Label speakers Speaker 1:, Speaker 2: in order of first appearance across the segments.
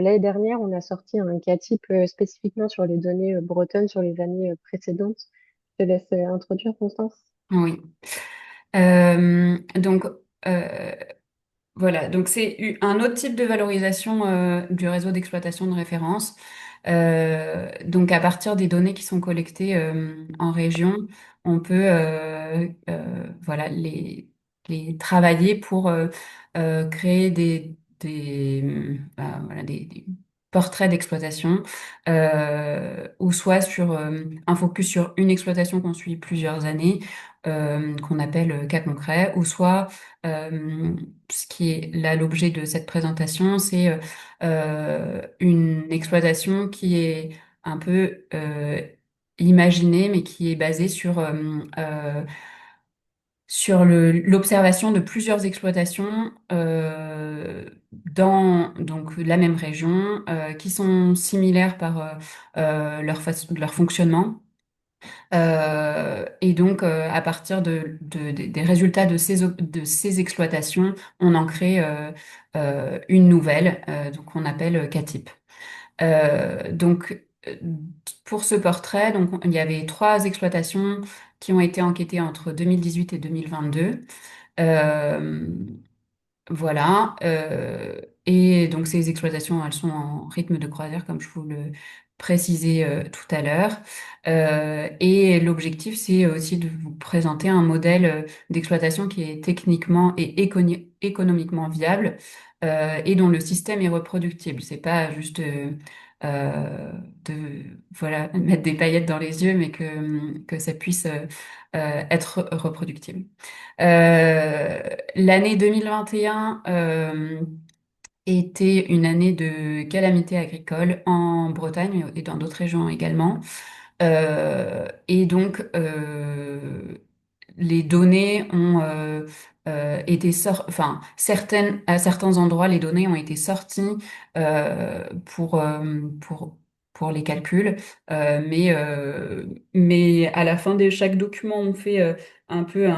Speaker 1: L'année dernière, on a sorti un cas type spécifiquement sur les données bretonnes sur les années précédentes. Je te laisse introduire, Constance.
Speaker 2: Oui. Donc, euh, voilà. Donc, c'est un autre type de valorisation du réseau d'exploitation de référence. Donc, à partir des données qui sont collectées en région, on peut voilà, les travailler pour créer voilà, des portraits d'exploitation ou soit sur un focus sur une exploitation qu'on suit plusieurs années, qu'on appelle cas concret, ou soit ce qui est là l'objet de cette présentation, c'est une exploitation qui est un peu imaginée, mais qui est basée sur l'observation de plusieurs exploitations dans donc la même région, qui sont similaires par leur fonctionnement. Et donc, à partir des résultats de ces exploitations, on en crée une nouvelle, donc qu'on appelle CATIP. Donc, pour ce portrait, donc, il y avait trois exploitations qui ont été enquêtées entre 2018 et 2022. Euh, voilà. Et donc ces exploitations, elles sont en rythme de croisière, comme je vous le précisais tout à l'heure. Et l'objectif, c'est aussi de vous présenter un modèle d'exploitation qui est techniquement et économiquement viable et dont le système est reproductible. C'est pas juste de voilà mettre des paillettes dans les yeux, mais que ça puisse être reproductible. L'année 2021 était une année de calamité agricole en Bretagne et dans d'autres régions également. Et donc, les données ont enfin, à certains endroits, les données ont été sorties pour les calculs, mais à la fin de chaque document, on fait un peu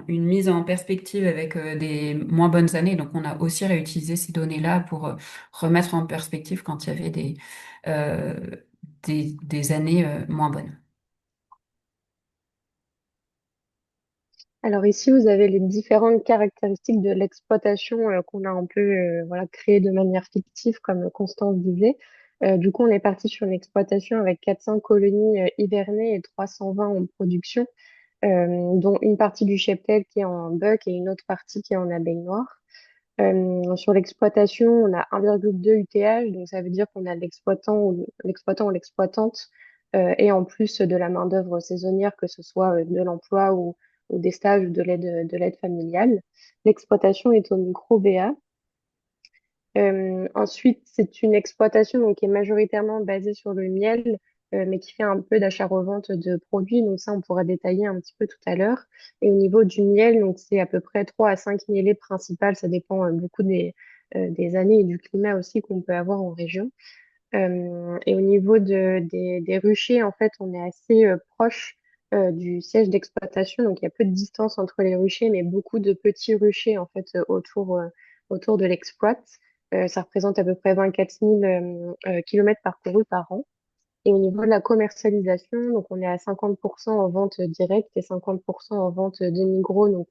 Speaker 2: une mise en perspective avec des moins bonnes années. Donc, on a aussi réutilisé ces données-là pour remettre en perspective quand il y avait euh, des années moins bonnes.
Speaker 1: Alors ici, vous avez les différentes caractéristiques de l'exploitation qu'on a un peu voilà, créée de manière fictive, comme Constance disait. Du coup, on est parti sur une exploitation avec 400 colonies hivernées et 320 en production, dont une partie du cheptel qui est en buck et une autre partie qui est en abeille noire. Sur l'exploitation, on a 1,2 UTH, donc ça veut dire qu'on a l'exploitant ou l'exploitante, et en plus de la main-d'œuvre saisonnière, que ce soit de l'emploi ou des stages ou de l'aide familiale. L'exploitation est au micro BA. Ensuite, c'est une exploitation donc, qui est majoritairement basée sur le miel, mais qui fait un peu d'achat-revente de produits. Donc ça, on pourra détailler un petit peu tout à l'heure. Et au niveau du miel, donc c'est à peu près 3 à 5 mielées principales. Ça dépend beaucoup des années et du climat aussi qu'on peut avoir en région. Et au niveau des ruchers, en fait, on est assez proche du siège d'exploitation. Donc il y a peu de distance entre les ruchers, mais beaucoup de petits ruchers en fait autour de l'exploit. Ça représente à peu près 24 000 kilomètres parcourus par an. Et au niveau de la commercialisation, donc on est à 50% en vente directe et 50% en vente demi-gros. Donc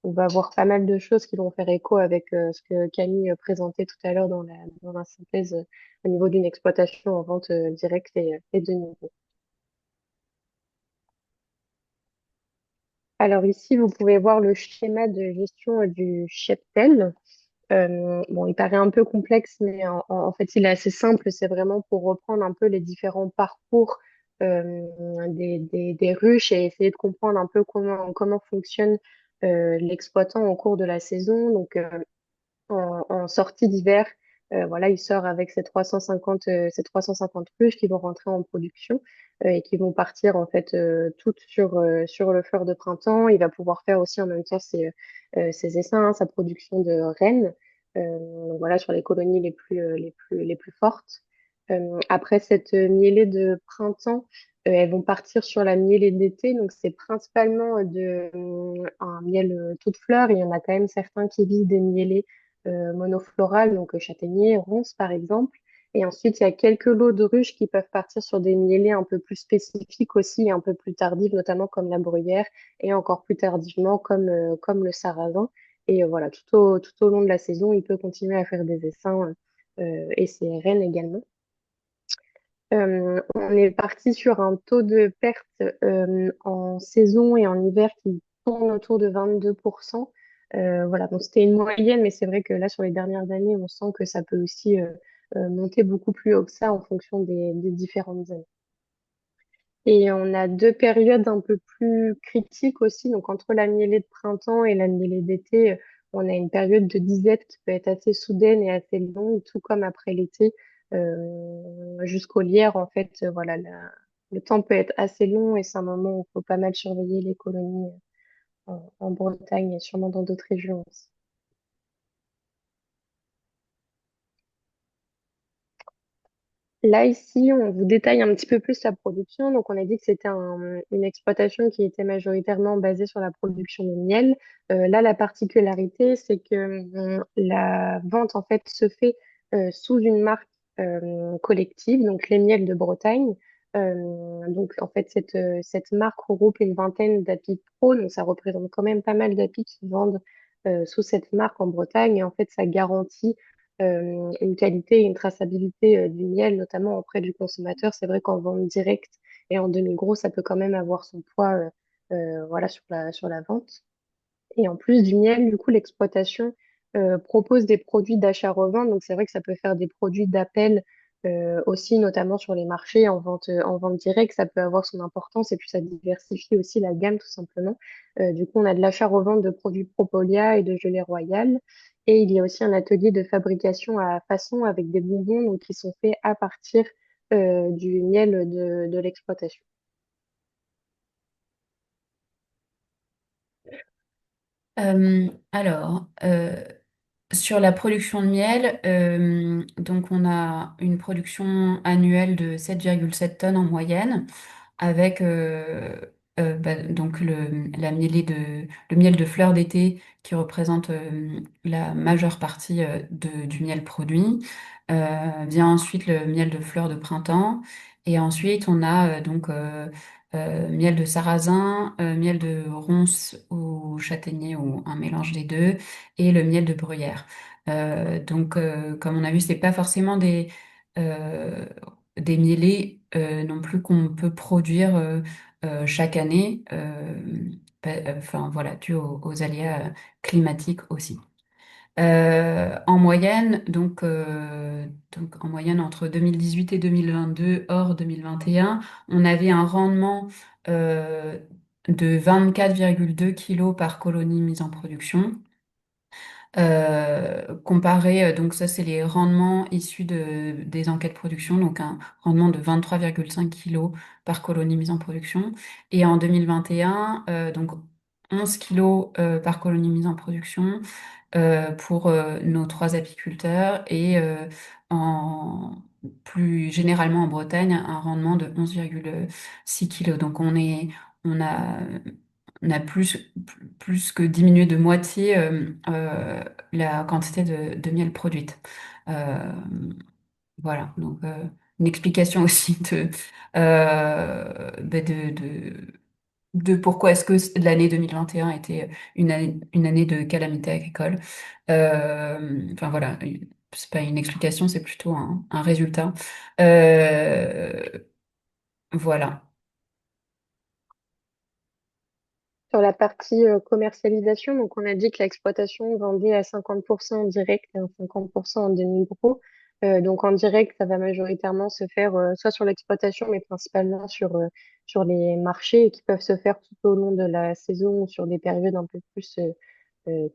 Speaker 1: on va avoir pas mal de choses qui vont faire écho avec ce que Camille présentait tout à l'heure dans la synthèse au niveau d'une exploitation en vente directe et demi-gros. Alors ici, vous pouvez voir le schéma de gestion du cheptel. Bon, il paraît un peu complexe, mais en fait, il est assez simple. C'est vraiment pour reprendre un peu les différents parcours des ruches et essayer de comprendre un peu comment fonctionne l'exploitant au cours de la saison. Donc, en sortie d'hiver, voilà, il sort avec ces 350 ruches qui vont rentrer en production et qui vont partir en fait toutes sur le fleur de printemps. Il va pouvoir faire aussi en même temps ses essaims, sa production de reines, donc voilà, sur les colonies les plus fortes. Après cette mielée de printemps, elles vont partir sur la mielée d'été. Donc c'est principalement un miel toute fleur. Il y en a quand même certains qui visent des mielées monoflorales, donc châtaignier, ronces par exemple. Et ensuite, il y a quelques lots de ruches qui peuvent partir sur des mielés un peu plus spécifiques aussi, et un peu plus tardives, notamment comme la bruyère, et encore plus tardivement comme le sarrasin. Et voilà, tout au long de la saison, il peut continuer à faire des essaims et ses rennes également. On est parti sur un taux de perte en saison et en hiver qui tourne autour de 22%. Voilà, donc c'était une moyenne, mais c'est vrai que là, sur les dernières années, on sent que ça peut aussi monter beaucoup plus haut que ça en fonction des différentes années. Et on a deux périodes un peu plus critiques aussi. Donc, entre la mielée de printemps et la mielée d'été, on a une période de disette qui peut être assez soudaine et assez longue, tout comme après l'été, jusqu'au lierre. En fait, voilà, le temps peut être assez long et c'est un moment où il faut pas mal surveiller les colonies en Bretagne et sûrement dans d'autres régions aussi. Là, ici, on vous détaille un petit peu plus la production. Donc, on a dit que c'était une exploitation qui était majoritairement basée sur la production de miel. Là, la particularité, c'est que la vente, en fait, se fait sous une marque collective, donc les miels de Bretagne. Donc, en fait, cette marque regroupe une vingtaine d'apis pro. Donc, ça représente quand même pas mal d'apis qui vendent sous cette marque en Bretagne. Et en fait, ça garantit une qualité et une traçabilité du miel, notamment auprès du consommateur. C'est vrai qu'en vente directe et en demi-gros, ça peut quand même avoir son poids voilà, sur la vente. Et en plus du miel, du coup, l'exploitation propose des produits d'achat-revente. Donc, c'est vrai que ça peut faire des produits d'appel aussi, notamment sur les marchés en vente directe. Ça peut avoir son importance et puis ça diversifie aussi la gamme, tout simplement. Du coup, on a de l'achat-revente de produits Propolia et de gelée royale. Et il y a aussi un atelier de fabrication à façon avec des bonbons donc, qui sont faits à partir du miel de l'exploitation.
Speaker 2: Alors, sur la production de miel, donc on a une production annuelle de 7,7 tonnes en moyenne, avec donc le miel de fleur d'été qui représente la majeure partie du miel produit. Vient ensuite le miel de fleur de printemps, et ensuite on a miel de sarrasin, miel de ronce ou châtaignier ou un mélange des deux, et le miel de bruyère. Comme on a vu, c'est pas forcément euh, des mielés non plus qu'on peut produire chaque année, enfin voilà, dû aux aléas climatiques aussi. En moyenne, donc en moyenne entre 2018 et 2022, hors 2021, on avait un rendement euh, de 24,2 kilos par colonie mise en production. Comparé, donc ça c'est les rendements issus des enquêtes production, donc un rendement de 23,5 kilos par colonie mise en production. Et en 2021, donc 11 kilos par colonie mise en production pour nos trois apiculteurs, et plus généralement en Bretagne, un rendement de 11,6 kilos. Donc on a plus que diminué de moitié la quantité de miel produite. Euh, voilà, donc une explication aussi de pourquoi est-ce que l'année 2021 était une année de calamité agricole. Enfin voilà, c'est pas une explication, c'est plutôt un résultat. Euh, voilà.
Speaker 1: Sur la partie commercialisation, donc on a dit que l'exploitation vendait à 50% en direct et à 50% en demi-gros. Donc en direct, ça va majoritairement se faire soit sur l'exploitation, mais principalement sur les marchés qui peuvent se faire tout au long de la saison ou sur des périodes un peu plus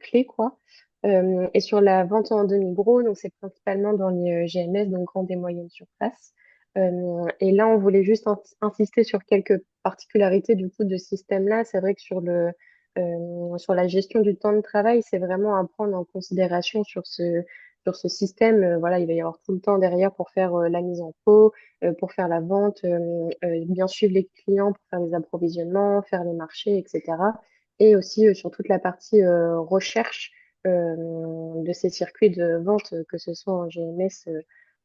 Speaker 1: clés, quoi. Et sur la vente en demi-gros, donc c'est principalement dans les GMS, donc grandes et moyennes surfaces. Et là, on voulait juste insister sur quelques particularités du coup de ce système-là. C'est vrai que sur la gestion du temps de travail, c'est vraiment à prendre en considération sur ce système. Voilà, il va y avoir tout le temps derrière pour faire la mise en pot, pour faire la vente, bien suivre les clients pour faire les approvisionnements, faire les marchés, etc. Et aussi sur toute la partie recherche de ces circuits de vente, que ce soit en GMS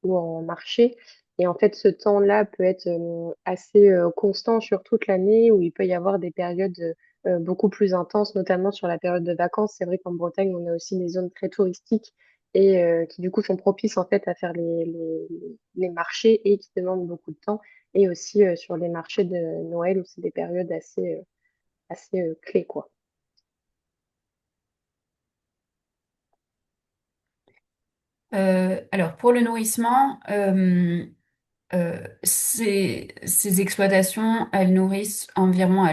Speaker 1: ou en marché. Et en fait, ce temps-là peut être assez constant sur toute l'année, où il peut y avoir des périodes beaucoup plus intenses, notamment sur la période de vacances. C'est vrai qu'en Bretagne, on a aussi des zones très touristiques et qui du coup sont propices en fait à faire les marchés et qui demandent beaucoup de temps. Et aussi sur les marchés de Noël, où c'est des périodes assez clés, quoi.
Speaker 2: Alors pour le nourrissement, ces exploitations, elles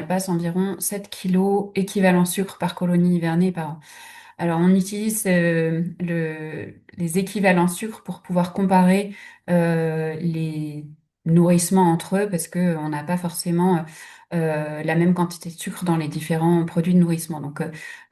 Speaker 2: passent environ 7 kilos équivalent sucre par colonie hivernée par an. Alors, on utilise les équivalents sucre pour pouvoir comparer les nourrissements entre eux parce que on n'a pas forcément la même quantité de sucre dans les différents produits de nourrissement. Donc,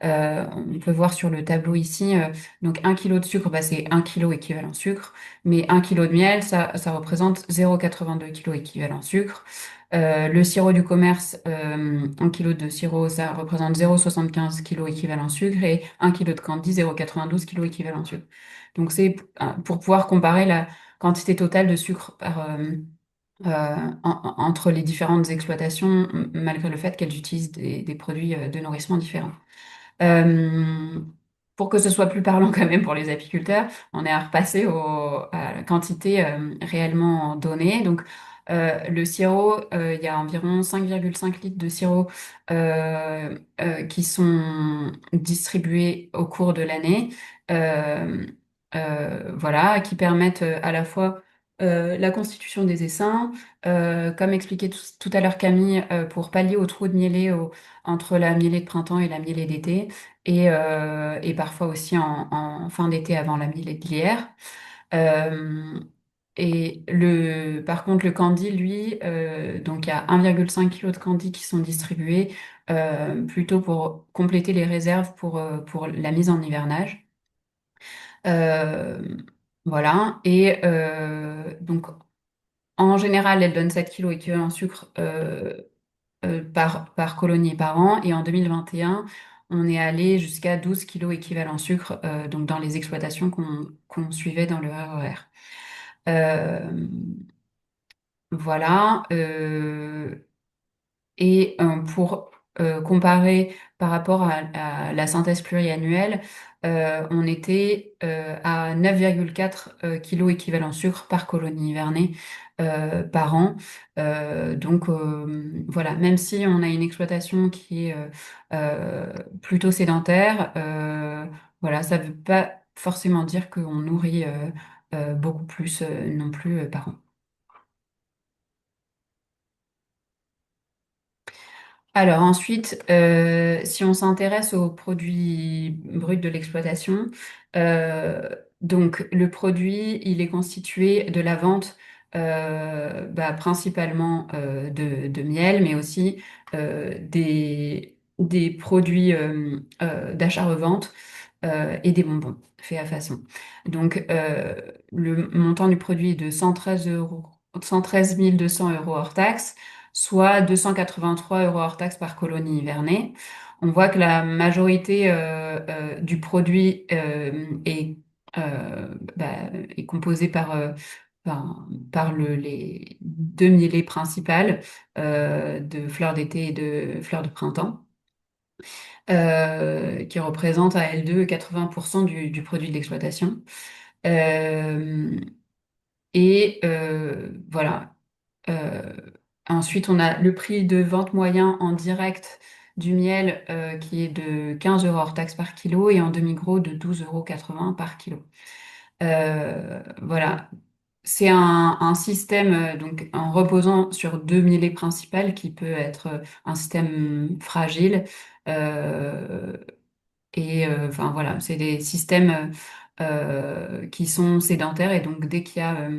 Speaker 2: on peut voir sur le tableau ici, donc 1 kilo de sucre, bah, c'est 1 kilo équivalent sucre, mais 1 kilo de miel, ça représente 0,82 kg équivalent sucre. Le sirop du commerce, 1 kilo de sirop, ça représente 0,75 kg équivalent sucre et 1 kilo de candy, 0,92 kg équivalent sucre. Donc c'est pour pouvoir comparer la quantité totale de sucre entre les différentes exploitations, malgré le fait qu'elles utilisent des produits de nourrissement différents. Euh, pour que ce soit plus parlant quand même pour les apiculteurs, on est à repasser à la quantité réellement donnée. Donc, le sirop, il y a environ 5,5 litres de sirop qui sont distribués au cours de l'année. Euh, voilà, qui permettent à la fois la constitution des essaims, comme expliqué tout à l'heure Camille, pour pallier au trou de mielée entre la mielée de printemps et la mielée d'été, et parfois aussi en fin d'été avant la mielée de lierre. Euh, Par contre, le candy, lui, donc il y a 1,5 kg de candy qui sont distribués plutôt pour compléter les réserves pour la mise en hivernage. Euh, voilà. Et donc, en général, elle donne 7 kilos équivalent sucre par colonie et par an. Et en 2021, on est allé jusqu'à 12 kilos équivalent sucre, donc dans les exploitations qu'on suivait dans le RER. Euh, voilà. Pour comparer par rapport à la synthèse pluriannuelle, on était à 9,4 kilos équivalent sucre par colonie hivernée par an. Voilà, même si on a une exploitation qui est plutôt sédentaire, voilà, ça ne veut pas forcément dire qu'on nourrit beaucoup plus non plus par an. Alors ensuite, si on s'intéresse aux produits bruts de l'exploitation, donc le produit, il est constitué de la vente principalement de miel, mais aussi des produits d'achat-revente et des bonbons faits à façon. Donc le montant du produit est de 113 200 euros hors taxe, soit 283 euros hors taxe par colonie hivernée. On voit que la majorité du produit est composée par les deux mielées principales de fleurs d'été et de fleurs de printemps, qui représentent à elles deux 80% du produit de l'exploitation. Euh, voilà. Euh, Ensuite, on a le prix de vente moyen en direct du miel qui est de 15 euros hors taxe par kilo et en demi-gros de 12,80 € par kilo. Voilà. C'est un système donc en reposant sur deux mielées principales qui peut être un système fragile. Euh, enfin voilà, c'est des systèmes qui sont sédentaires et donc dès qu'il y a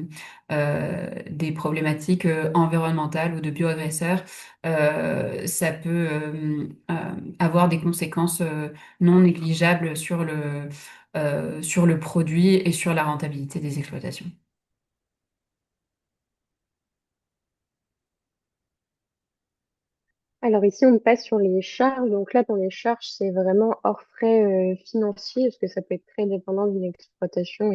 Speaker 2: des problématiques environnementales ou de bioagresseurs, ça peut avoir des conséquences non négligeables sur le produit et sur la rentabilité des exploitations.
Speaker 1: Alors ici, on passe sur les charges. Donc là, dans les charges, c'est vraiment hors frais financiers, parce que ça peut être très dépendant d'une exploitation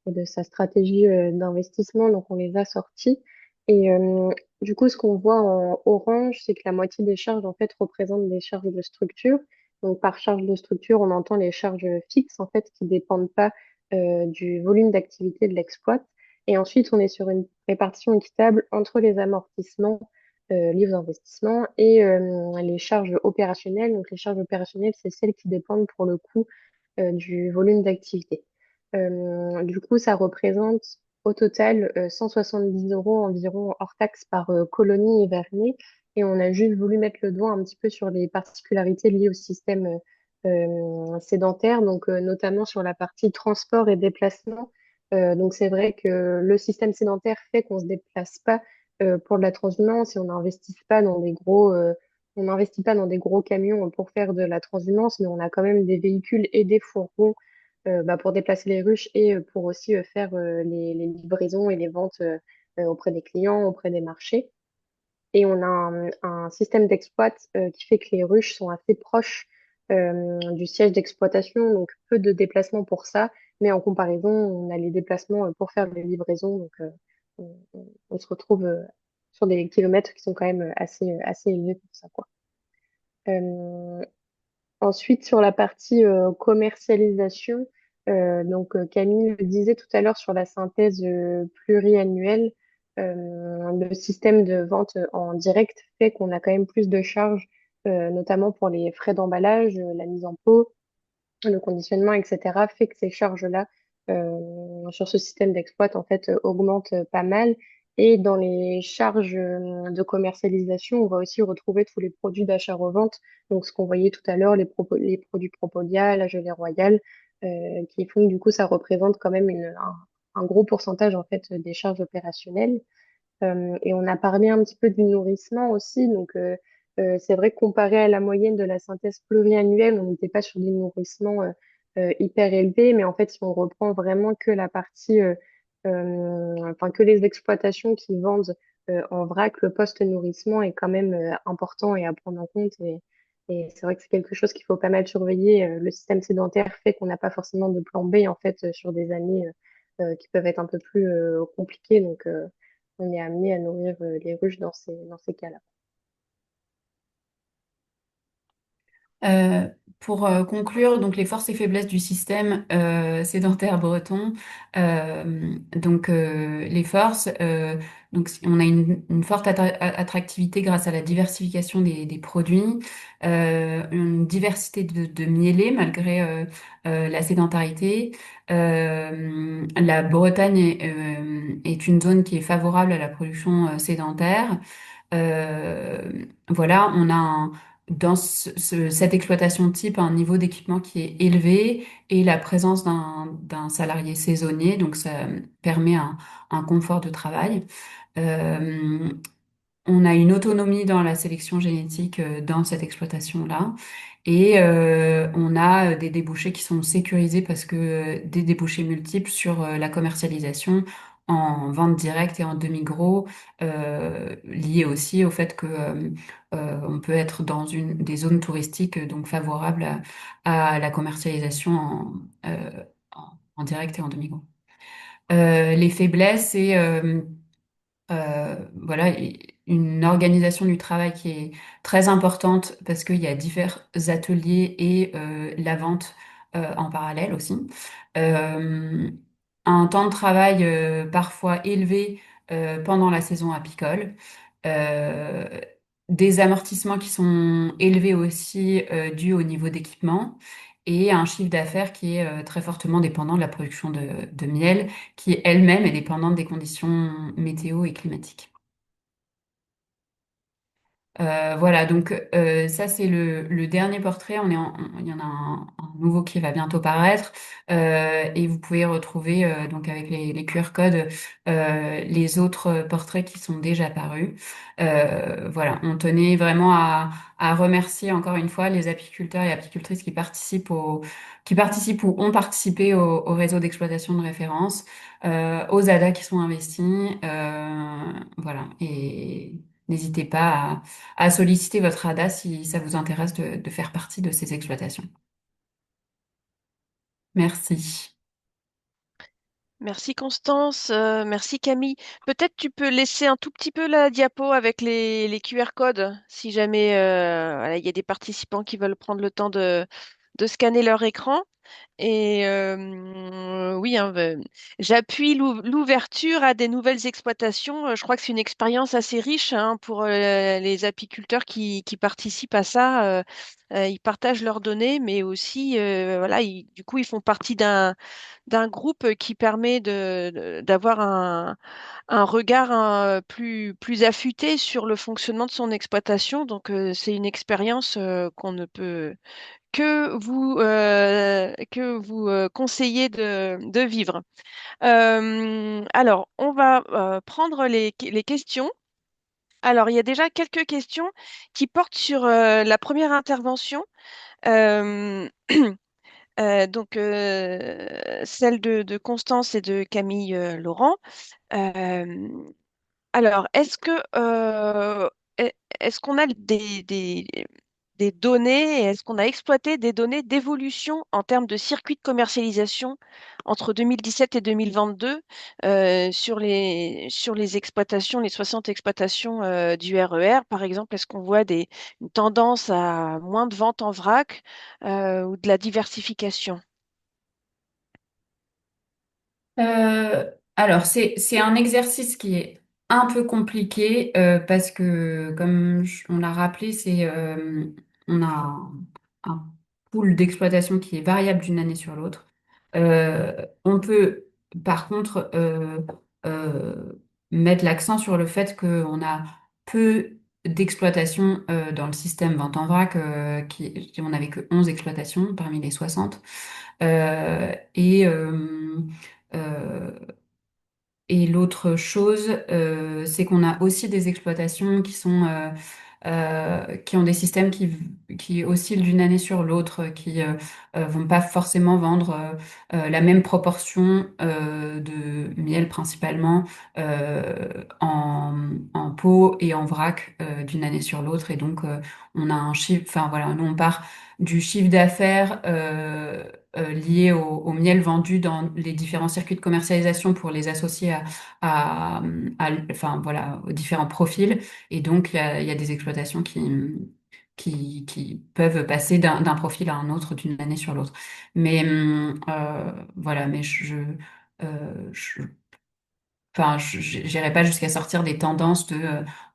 Speaker 1: et de sa stratégie d'investissement. Donc, on les a sortis. Et du coup, ce qu'on voit en orange, c'est que la moitié des charges, en fait, représentent des charges de structure. Donc, par charge de structure, on entend les charges fixes, en fait, qui dépendent pas du volume d'activité de l'exploit. Et ensuite, on est sur une répartition équitable entre les amortissements liés aux investissements et les charges opérationnelles. Donc, les charges opérationnelles, c'est celles qui dépendent pour le coup du volume d'activité. Du coup, ça représente au total 170 euros environ hors taxe par colonie hivernée. Et on a juste voulu mettre le doigt un petit peu sur les particularités liées au système sédentaire, donc notamment sur la partie transport et déplacement. Donc c'est vrai que le système sédentaire fait qu'on se déplace pas pour de la transhumance et on n'investit pas dans des gros camions pour faire de la transhumance, mais on a quand même des véhicules et des fourgons pour déplacer les ruches et pour aussi faire les livraisons et les ventes auprès des clients, auprès des marchés. Et on a un système d'exploit qui fait que les ruches sont assez proches du siège d'exploitation, donc peu de déplacements pour ça. Mais en comparaison, on a les déplacements pour faire les livraisons. Donc, on se retrouve sur des kilomètres qui sont quand même assez élevés pour ça, quoi. Euh, Ensuite, sur la partie commercialisation, Camille le disait tout à l'heure sur la synthèse pluriannuelle, le système de vente en direct fait qu'on a quand même plus de charges, notamment pour les frais d'emballage, la mise en pot, le conditionnement, etc., fait que ces charges-là sur ce système d'exploit en fait augmentent pas mal. Et dans les charges de commercialisation, on va aussi retrouver tous les produits d'achat-revente. Donc, ce qu'on voyait tout à l'heure, les produits Propolia, la gelée royale, qui font que du coup, ça représente quand même un gros pourcentage en fait des charges opérationnelles. Et on a parlé un petit peu du nourrissement aussi. C'est vrai que comparé à la moyenne de la synthèse pluriannuelle, on n'était pas sur des nourrissements hyper élevés. Mais en fait, si on reprend vraiment que la partie, enfin, que les exploitations qui vendent en vrac, le post-nourrissement est quand même important et à prendre en compte. Et c'est vrai que c'est quelque chose qu'il faut pas mal surveiller. Le système sédentaire fait qu'on n'a pas forcément de plan B, en fait, sur des années qui peuvent être un peu plus compliquées. On est amené à nourrir les ruches dans ces cas-là.
Speaker 2: Euh, pour conclure, donc les forces et faiblesses du système sédentaire breton. Les forces, on a une forte attractivité grâce à la diversification des produits, une diversité de mielés malgré la sédentarité. La Bretagne est une zone qui est favorable à la production sédentaire. Voilà, on a dans cette exploitation type un niveau d'équipement qui est élevé et la présence d'un salarié saisonnier, donc ça permet un confort de travail. Euh, on a une autonomie dans la sélection génétique dans cette exploitation-là. Et on a des débouchés qui sont sécurisés parce que des débouchés multiples sur la commercialisation en vente directe et en demi-gros, liés aussi au fait que on peut être dans des zones touristiques donc favorables à la commercialisation en direct et en demi-gros. Les faiblesses, c'est voilà, une organisation du travail qui est très importante parce qu'il y a divers ateliers et la vente en parallèle aussi. Euh, un temps de travail parfois élevé pendant la saison apicole. Euh, des amortissements qui sont élevés aussi dus au niveau d'équipement. Et un chiffre d'affaires qui est très fortement dépendant de la production de miel qui elle-même est dépendante des conditions météo et climatiques. Voilà, donc ça c'est le dernier portrait. Il y en a un nouveau qui va bientôt paraître et vous pouvez retrouver donc avec les QR codes les autres portraits qui sont déjà parus. Voilà, on tenait vraiment à remercier encore une fois les apiculteurs et apicultrices qui participent ou ont participé au réseau d'exploitation de référence, aux ADA qui sont investis, voilà et n'hésitez pas à solliciter votre ADA si ça vous intéresse de faire partie de ces exploitations. Merci.
Speaker 3: Merci Constance, merci Camille. Peut-être tu peux laisser un tout petit peu la diapo avec les QR codes si jamais voilà, il y a des participants qui veulent prendre le temps de scanner leur écran. Et oui, hein, j'appuie l'ouverture à des nouvelles exploitations. Je crois que c'est une expérience assez riche hein, pour les apiculteurs qui participent à ça. Ils partagent leurs données, mais aussi, voilà, du coup, ils font partie d'un groupe qui permet d'avoir un regard plus affûté sur le fonctionnement de son exploitation. Donc, c'est une expérience qu'on ne peut que vous conseiller de vivre. Alors, on va prendre les questions. Alors, il y a déjà quelques questions qui portent sur la première intervention. Euh, celle de Constance et de Camille Laurent. Euh, alors, est- est-ce qu'on a des données, et est-ce qu'on a exploité des données d'évolution en termes de circuits de commercialisation entre 2017 et 2022 sur les exploitations, les 60 exploitations du RER, par exemple, est-ce qu'on voit une tendance à moins de ventes en vrac ou de la diversification?
Speaker 2: Alors, c'est un exercice qui est un peu compliqué parce que, comme on l'a rappelé, on a un pool d'exploitation qui est variable d'une année sur l'autre. On peut, par contre, mettre l'accent sur le fait qu'on a peu d'exploitations dans le système vente en vrac, on n'avait que 11 exploitations parmi les 60. Euh, et euh, euh, et l'autre chose, c'est qu'on a aussi des exploitations qui ont des systèmes qui oscillent d'une année sur l'autre, qui vont pas forcément vendre la même proportion de miel principalement en pot et en vrac d'une année sur l'autre. Et donc, on a un chiffre, enfin voilà, nous on part du chiffre d'affaires lié au miel vendu dans les différents circuits de commercialisation pour les associer à, enfin, voilà, aux différents profils. Et donc, il y a des exploitations qui peuvent passer d'un profil à un autre, d'une année sur l'autre. Mais voilà, mais enfin, j'irai pas jusqu'à sortir des tendances de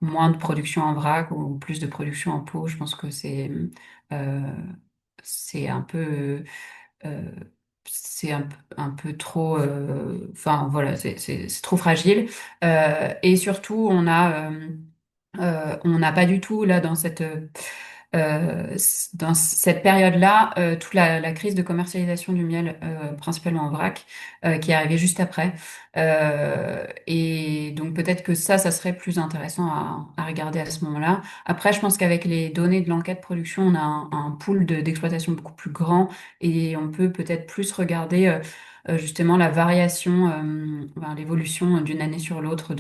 Speaker 2: moins de production en vrac ou plus de production en pot. Je pense que euh, c'est un peu euh, un peu trop, enfin voilà, c'est trop fragile. Et surtout, on n'a pas du tout là dans cette période-là toute la crise de commercialisation du miel, principalement en vrac, qui est arrivée juste après. Et donc peut-être que ça serait plus intéressant à regarder à ce moment-là. Après, je pense qu'avec les données de l'enquête production, on a un pool d'exploitation beaucoup plus grand et on peut peut-être plus regarder justement la variation, enfin, l'évolution d'une année sur l'autre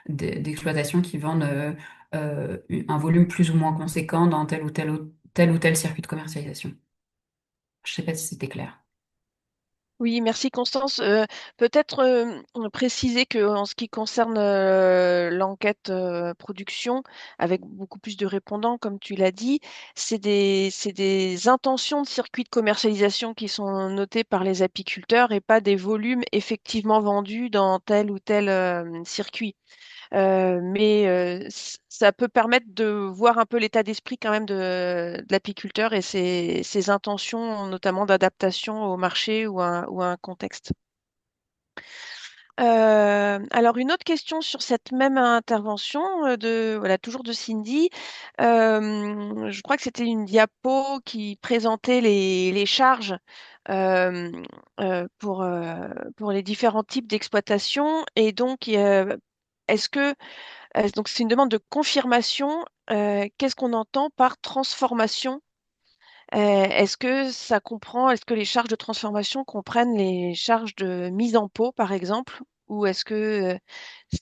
Speaker 2: d'exploitations qui vendent un volume plus ou moins conséquent dans tel ou tel circuit de commercialisation. Je sais pas si c'était clair.
Speaker 3: Oui, merci Constance. Peut-être préciser que en ce qui concerne l'enquête production, avec beaucoup plus de répondants, comme tu l'as dit, c'est des intentions de circuit de commercialisation qui sont notées par les apiculteurs et pas des volumes effectivement vendus dans tel ou tel circuit. Ça peut permettre de voir un peu l'état d'esprit quand même de l'apiculteur et ses intentions, notamment d'adaptation au marché ou à un contexte. Alors une autre question sur cette même intervention voilà, toujours de Cindy. Je crois que c'était une diapo qui présentait les charges euh, pour les différents types d'exploitation. Et donc, est-ce que donc c'est une demande de confirmation. Qu'est-ce qu'on entend par transformation? Est-ce que les charges de transformation comprennent les charges de mise en pot, par exemple, ou est-ce que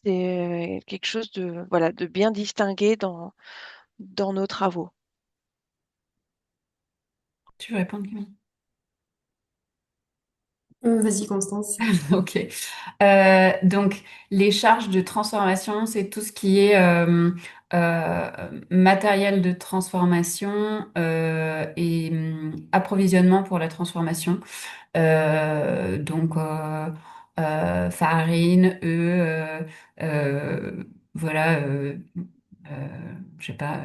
Speaker 3: c'est quelque chose de, voilà, de bien distingué dans nos travaux?
Speaker 2: Tu veux répondre, Camille?
Speaker 4: Vas-y, Constance.
Speaker 2: Ok. Donc, les charges de transformation, c'est tout ce qui est matériel de transformation et approvisionnement pour la transformation. Donc, farine, œufs, voilà, je sais pas,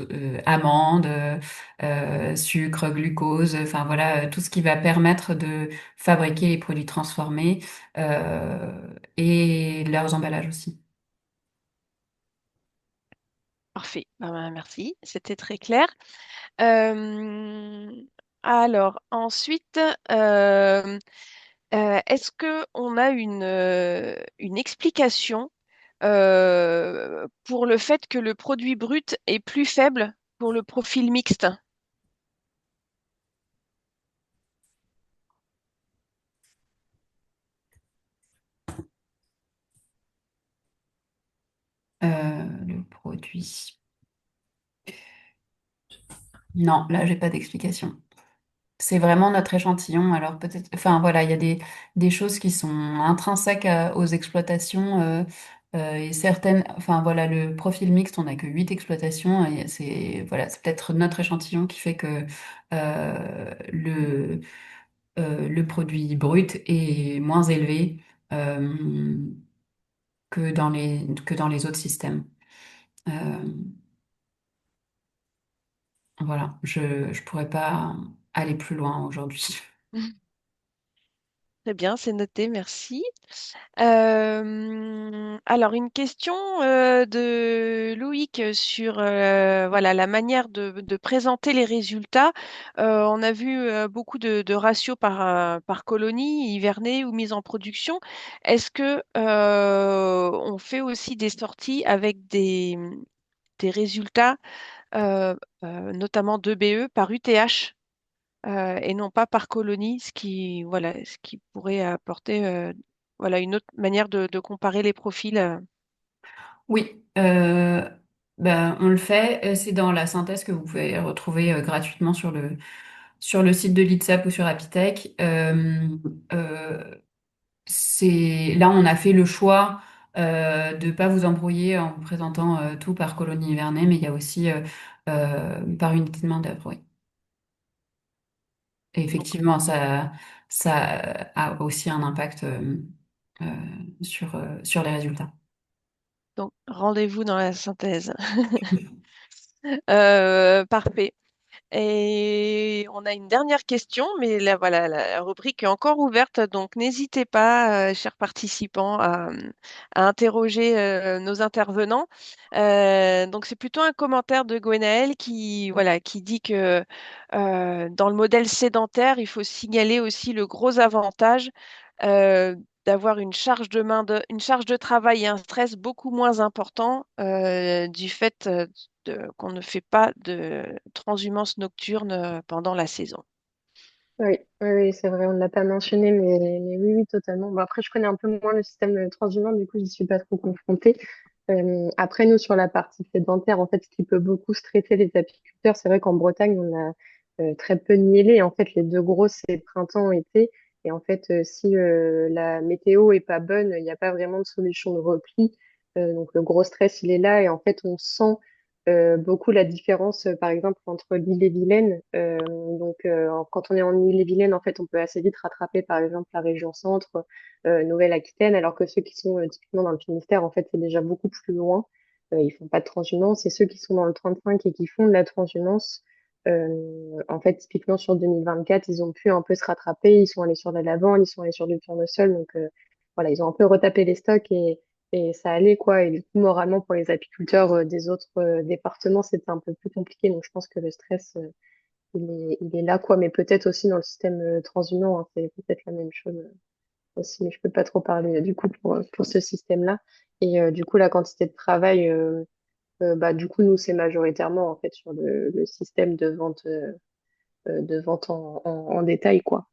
Speaker 2: euh, amandes, sucre, glucose, enfin voilà, tout ce qui va permettre de fabriquer les produits transformés et leurs emballages aussi.
Speaker 3: Parfait. Merci, c'était très clair. Euh, alors, ensuite, euh, est-ce que on a une explication pour le fait que le produit brut est plus faible pour le profil mixte?
Speaker 2: Le produit. Non, là, j'ai pas d'explication. C'est vraiment notre échantillon. Alors peut-être, enfin voilà, il y a des choses qui sont intrinsèques aux exploitations et certaines, enfin voilà, le profil mixte, on n'a que 8 exploitations et c'est voilà, c'est peut-être notre échantillon qui fait que euh, le, le produit brut est moins élevé que dans les autres systèmes. Euh, voilà, je pourrais pas aller plus loin aujourd'hui.
Speaker 3: Très bien, c'est noté, merci. Alors, une question de Loïc sur voilà, la manière de présenter les résultats. On a vu beaucoup de ratios par colonie, hivernée ou mise en production. Est-ce que on fait aussi des sorties avec des résultats, euh, notamment d'EBE par UTH? Et non pas par colonie, voilà, ce qui pourrait apporter voilà, une autre manière de comparer les profils.
Speaker 2: Oui, ben, on le fait. C'est dans la synthèse que vous pouvez retrouver gratuitement sur le site de l'ITSAP ou sur Apitech. Euh, là, on a fait le choix de ne pas vous embrouiller en vous présentant tout par colonie hivernée, mais il y a aussi par unité de main-d'œuvre, oui. Et
Speaker 3: Donc,
Speaker 2: effectivement, ça a aussi un impact euh, sur les résultats.
Speaker 3: donc, rendez-vous dans la synthèse. Parfait. Et on a une dernière question, mais là, voilà, la rubrique est encore ouverte, donc n'hésitez pas, chers participants, à interroger nos intervenants. Donc c'est plutôt un commentaire de Gwenaël qui, voilà, qui dit que dans le modèle sédentaire, il faut signaler aussi le gros avantage euh, d'avoir une charge de travail et un stress beaucoup moins important du fait qu'on ne fait pas de transhumance nocturne pendant la saison.
Speaker 1: Oui, oui, oui, c'est vrai, on ne l'a pas mentionné, mais oui, oui, totalement. Bon, après, je connais un peu moins le système transhumant, du coup, je n'y suis pas trop confrontée. Après, nous, sur la partie sédentaire, en fait, ce qui peut beaucoup stresser les apiculteurs, c'est vrai qu'en Bretagne, on a très peu de mielés. En fait, les deux gros, c'est printemps, été. Et en fait, si la météo est pas bonne, il n'y a pas vraiment de solution de repli. Donc, le gros stress, il est là. Et en fait, on sent beaucoup la différence, par exemple, entre l'île et Vilaine. Quand on est en île et Vilaine, en fait, on peut assez vite rattraper, par exemple, la région centre, Nouvelle-Aquitaine, alors que ceux qui sont typiquement dans le Finistère, en fait, c'est déjà beaucoup plus loin. Ils font pas de transhumance. Et ceux qui sont dans le 35 et qui font de la transhumance, en fait, typiquement sur 2024, ils ont pu un peu se rattraper. Ils sont allés sur de la lavande, ils sont allés sur du tournesol. Donc, voilà, ils ont un peu retapé les stocks et ça allait, quoi. Et du coup, moralement, pour les apiculteurs des autres départements, c'était un peu plus compliqué. Donc, je pense que le stress, il est là, quoi. Mais peut-être aussi dans le système transhumant, hein, c'est peut-être la même chose aussi. Mais je peux pas trop parler, du coup, pour ce système-là. Et du coup, la quantité de travail, bah, du coup, nous, c'est majoritairement, en fait, sur le système de vente en détail, quoi.